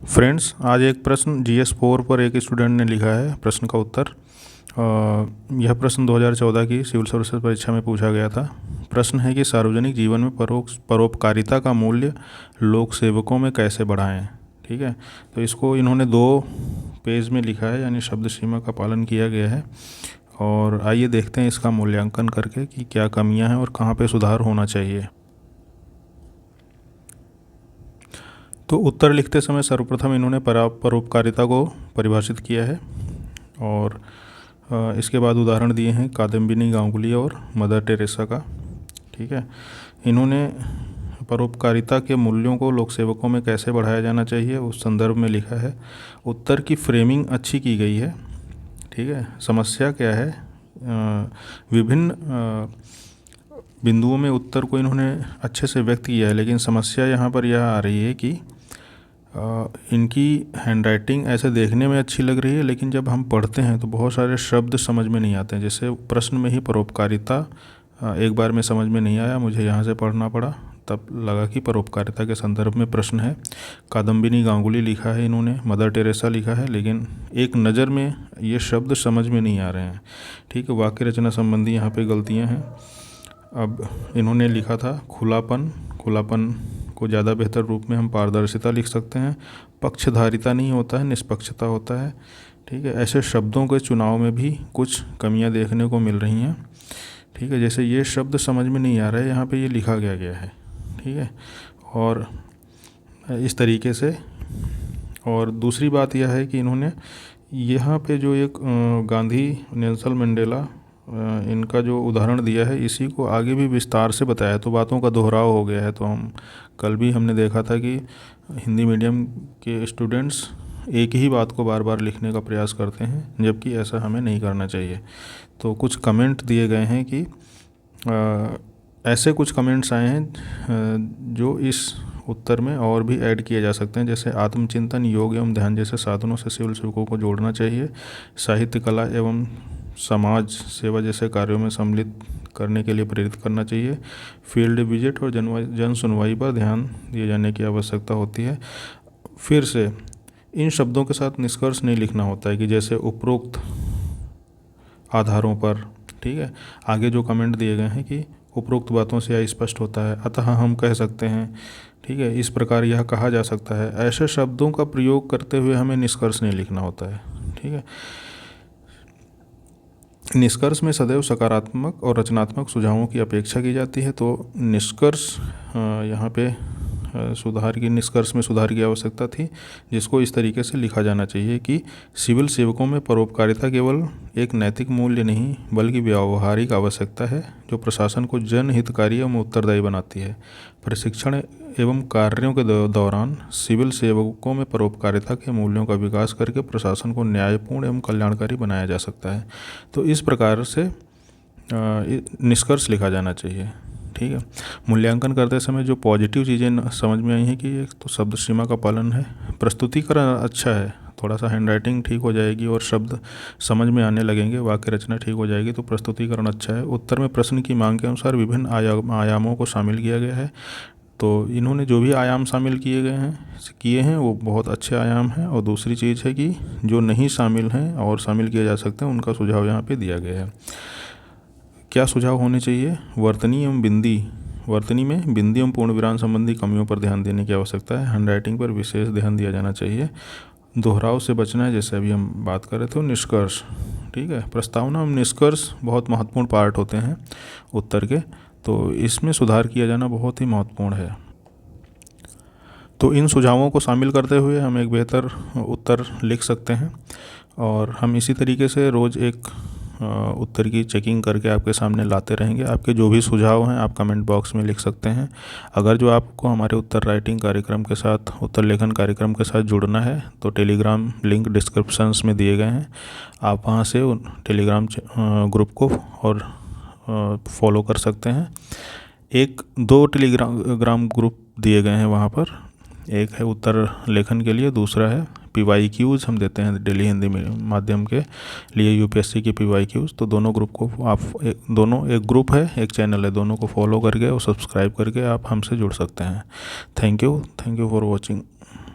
Friends, आज एक प्रश्न GS 4 पर एक स्टूडेंट ने लिखा है। प्रश्न का उत्तर यह प्रश्न 2014 की सिविल सर्विसेज परीक्षा में पूछा गया था। प्रश्न है कि सार्वजनिक जीवन में परोपकारिता का मूल्य लोक सेवकों में कैसे बढ़ाएं। ठीक है, तो इसको इन्होंने 2 पेज में लिखा है, यानी शब्द सीमा का पालन किया गया है। और आइए देखते हैं इसका मूल्यांकन करके कि क्या कमियां हैं और कहाँ पे सुधार होना चाहिए। तो उत्तर लिखते समय सर्वप्रथम इन्होंने परोपकारिता को परिभाषित किया है और इसके बाद उदाहरण दिए हैं कादम्बिनी गांगुली और मदर टेरेसा का। ठीक है, इन्होंने परोपकारिता के मूल्यों को लोक सेवकों में कैसे बढ़ाया जाना चाहिए उस संदर्भ में लिखा है। उत्तर की फ्रेमिंग अच्छी की गई है। ठीक है, समस्या क्या है, विभिन्न बिंदुओं में उत्तर को इन्होंने अच्छे से व्यक्त किया है, लेकिन समस्या यहाँ पर यह आ रही है कि इनकी हैंडराइटिंग ऐसे देखने में अच्छी लग रही है, लेकिन जब हम पढ़ते हैं तो बहुत सारे शब्द समझ में नहीं आते हैं। जैसे प्रश्न में ही परोपकारिता एक बार में समझ में नहीं आया, मुझे यहाँ से पढ़ना पड़ा, तब लगा कि परोपकारिता के संदर्भ में प्रश्न है। कादम्बिनी गांगुली लिखा है इन्होंने, मदर टेरेसा लिखा है, लेकिन एक नज़र में ये शब्द समझ में नहीं आ रहे हैं। ठीक है, वाक्य रचना संबंधी यहाँ पे गलतियाँ हैं। अब इन्होंने लिखा था खुलापन को ज़्यादा बेहतर रूप में हम पारदर्शिता लिख सकते हैं। पक्षधारिता नहीं होता है, निष्पक्षता होता है। ठीक है, ऐसे शब्दों के चुनाव में भी कुछ कमियां देखने को मिल रही हैं। ठीक है, जैसे ये शब्द समझ में नहीं आ रहा है, यहाँ पे ये लिखा गया है। ठीक है, और इस तरीके से। और दूसरी बात यह है कि इन्होंने यहाँ पे जो एक गांधी, नेल्सन मंडेला, इनका जो उदाहरण दिया है, इसी को आगे भी विस्तार से बताया, तो बातों का दोहराव हो गया है। तो कल भी हमने देखा था कि हिंदी मीडियम के स्टूडेंट्स एक ही बात को बार बार लिखने का प्रयास करते हैं, जबकि ऐसा हमें नहीं करना चाहिए। तो कुछ कमेंट दिए गए हैं कि ऐसे कुछ कमेंट्स आए हैं जो इस उत्तर में और भी ऐड किए जा सकते हैं। जैसे आत्मचिंतन, योग एवं ध्यान जैसे साधनों से सिविल सेवकों को जोड़ना चाहिए। साहित्य, कला एवं समाज सेवा जैसे कार्यों में सम्मिलित करने के लिए प्रेरित करना चाहिए। फील्ड विजिट और जन सुनवाई पर ध्यान दिए जाने की आवश्यकता होती है। फिर से इन शब्दों के साथ निष्कर्ष नहीं लिखना होता है कि जैसे उपरोक्त आधारों पर। ठीक है, आगे जो कमेंट दिए गए हैं कि उपरोक्त बातों से यह स्पष्ट होता है, अतः हम कह सकते हैं। ठीक है, इस प्रकार यह कहा जा सकता है। ऐसे शब्दों का प्रयोग करते हुए हमें निष्कर्ष नहीं लिखना होता है। ठीक है, निष्कर्ष में सदैव सकारात्मक और रचनात्मक सुझावों की अपेक्षा की जाती है। तो निष्कर्ष यहाँ पे निष्कर्ष में सुधार की आवश्यकता थी, जिसको इस तरीके से लिखा जाना चाहिए कि सिविल सेवकों में परोपकारिता केवल एक नैतिक मूल्य नहीं बल्कि व्यावहारिक आवश्यकता है, जो प्रशासन को जनहितकारी एवं उत्तरदायी बनाती है। प्रशिक्षण एवं कार्यों के दौरान सिविल सेवकों में परोपकारिता के मूल्यों का विकास करके प्रशासन को न्यायपूर्ण एवं कल्याणकारी बनाया जा सकता है। तो इस प्रकार से निष्कर्ष लिखा जाना चाहिए। ठीक है, मूल्यांकन करते समय जो पॉजिटिव चीज़ें समझ में आई हैं कि एक तो शब्द सीमा का पालन है, प्रस्तुतिकरण अच्छा है, थोड़ा सा हैंडराइटिंग ठीक हो जाएगी और शब्द समझ में आने लगेंगे, वाक्य रचना ठीक हो जाएगी, तो प्रस्तुतिकरण अच्छा है। उत्तर में प्रश्न की मांग के अनुसार विभिन्न आयामों को शामिल किया गया है। तो इन्होंने जो भी आयाम शामिल किए हैं वो बहुत अच्छे आयाम हैं। और दूसरी चीज़ है कि जो नहीं शामिल हैं और शामिल किए जा सकते हैं, उनका सुझाव यहाँ पे दिया गया है। क्या सुझाव होने चाहिए? वर्तनी में बिंदी एवं पूर्ण विराम संबंधी कमियों पर ध्यान देने की आवश्यकता है। हैंडराइटिंग पर विशेष ध्यान दिया जाना चाहिए। दोहराव से बचना है, जैसे अभी हम बात कर रहे थे। निष्कर्ष, ठीक है, प्रस्तावना एवं निष्कर्ष बहुत महत्वपूर्ण पार्ट होते हैं उत्तर के, तो इसमें सुधार किया जाना बहुत ही महत्वपूर्ण है। तो इन सुझावों को शामिल करते हुए हम एक बेहतर उत्तर लिख सकते हैं। और हम इसी तरीके से रोज़ एक उत्तर की चेकिंग करके आपके सामने लाते रहेंगे। आपके जो भी सुझाव हैं आप कमेंट बॉक्स में लिख सकते हैं। अगर जो आपको हमारे उत्तर राइटिंग कार्यक्रम के साथ, उत्तर लेखन कार्यक्रम के साथ जुड़ना है, तो टेलीग्राम लिंक डिस्क्रिप्शंस में दिए गए हैं। आप वहां से टेलीग्राम ग्रुप को और फॉलो कर सकते हैं। 1-2 टेलीग्राम ग्रुप दिए गए हैं वहाँ पर। एक है उत्तर लेखन के लिए, दूसरा है PYQs हम देते हैं डेली हिंदी माध्यम के लिए, UPSC की PYQs। तो दोनों ग्रुप को आप दोनों, एक ग्रुप है एक चैनल है, दोनों को फॉलो करके और सब्सक्राइब करके आप हमसे जुड़ सकते हैं। Thank you for watching.